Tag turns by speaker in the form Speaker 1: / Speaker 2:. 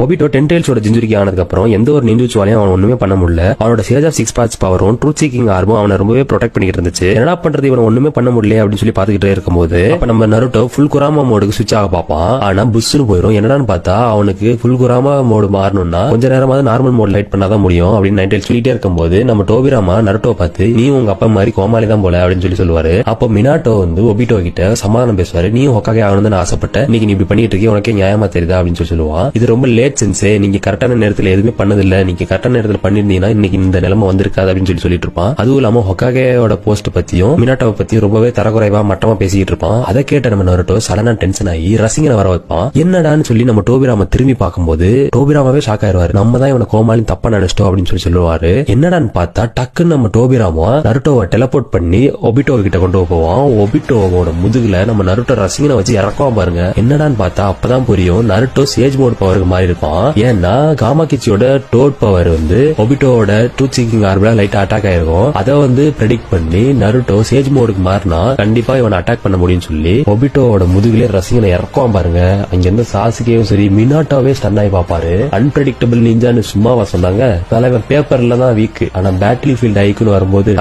Speaker 1: Obito 10 டைல்ஸோட ஜிஞ்சுரிக்கு ஆனதுக்கு அப்புறம் எந்த ஒரு நிஞ்சுச்சுவாலையும் அவன் ஒண்ணுமே பண்ண முடியல. அவனோட சேஜ் ஆஃப் 6 பார்ட்ஸ் பவரும் ட்ரூத் சீக்கிங் ஆர்மும் அவனை ரொம்பவே ப்ரொடெக்ட் பண்ணிட்டு இருந்துச்சு. என்னடா பண்றது இவன் ஒண்ணுமே பண்ண முடியல அப்படின்னு சொல்லி பாத்துக்கிட்டே இருக்கும்போது அப்ப நம்ம நருட்டோ ஃபுல் குராமா மோடுக்கு சுவிட்ச் ஆக பார்ப்பான். ஆனா புஷ்னு போயிடும். என்னடான்னு பார்த்தா அவனுக்கு ஃபுல் குராமா மோடு மாறணும்னா கொஞ்ச நேரமாவது நார்மல் மோட் லைட் பண்ணாதான் முடியும் அப்படின்னு 9 டைல்ஸ் சொல்லிட்டே இருக்கும்போது நம்ம டோபிராமா நருட்டோ பார்த்து நீ உங்க அப்பா மாதிரி கோமாளி தான் போல அப்படின்னு சொல்லுவாரு. அப்ப மினாட்டோ ஒபிட்டோ கிட்ட சமாதானம் பேசுவாரு. நீ ஹொக்காகே ஆகணும்னு ஆசைப்பட்ட, இன்னைக்கு நீ இப்படி பண்ணிட்டு இருக்கீங்க, உனக்கே நியாயமா தெரியுதா அப்படின்னு சொல்லுவான். இது ரொம்ப லேட் சென்ஸே, நீங்க கரெக்டான நேரத்துல எதுவுமே பண்ணதில்ல, நீங்க கரெக்டான நேரத்துல பண்ணிருந்தீங்கன்னா இன்னைக்கு இந்த நிலைமை வந்திருக்காது அப்படின்னு சொல்லிட்டு இருப்பான். அதுவும் இல்லாம ஹொக்காகேயோட போஸ்ட் பத்தியும் மினாட்டோவை பத்தியும் ரொம்பவே தரக்குறைவா மட்டமா பேசிட்டு இருப்பான். அதை கேட்ட நம்ம நருட்டோ சடனா டென்ஷன் ஆகி ரசிகனை வர வைப்பான். என்னடான்னு சொல்லி நம்ம டோபிராம திரும்பி பார்க்கும்போது டோபிராமாவே ஷாக் ஆயிருவாரு. நம்ம தான் இவனை கோமாளி தப்பா நினைச்சிட்டோம் அப்படின்னு சொல்லுவாரு. என்னடான்னு பார்த்தா டக்குன்னு நம்ம டோபிராமா நருட்டோவை டெலபோர்ட் பண்ணி ஒபிட்டோ கிட்ட கொண்டு போவான். ஒபிட்டோவோட முதுகுல நம்ம நருட்டோ ரசிகனை வச்சு இறக்குவான் பாருங்க. என்னடான்னு பார்த்தா அப்பதான் புரியும் நருட்டோ சேஜ் மோட் பவருக்கு மாறி இருப்பான். ஏன்னா காமாகிச்சியோட டோட் பவர் ஒபிட்டோவோட ட்ரூத் சீக்கிங் ஆர்பிளா லைட்டா அட்டாக் ஆயிருக்கும். அதை பிரெடிக்ட் பண்ணி நருட்டோ சேஜ் மோடுக்கு மாறினா கண்டிப்பா இவன் அட்டாக் பண்ண முடியும்னு சொல்லி ஒபிட்டோவோட முதுகுல ரசிகனை இறக்குவான் பாருங்க. அங்க இருந்து சாசுகேவும் சரி மினாட்டோவே ஸ்டன் ஆகி பாப்பாரு. அன்பிரடிக்டபிள் நிஞ்சான்னு சும்மாவா சொன்னாங்க. தலைவர் பேப்பர்ல தான் வீக், ஆனா பேட்டில் ஃபீல்ட் ஐக்குன்னு வரும்போது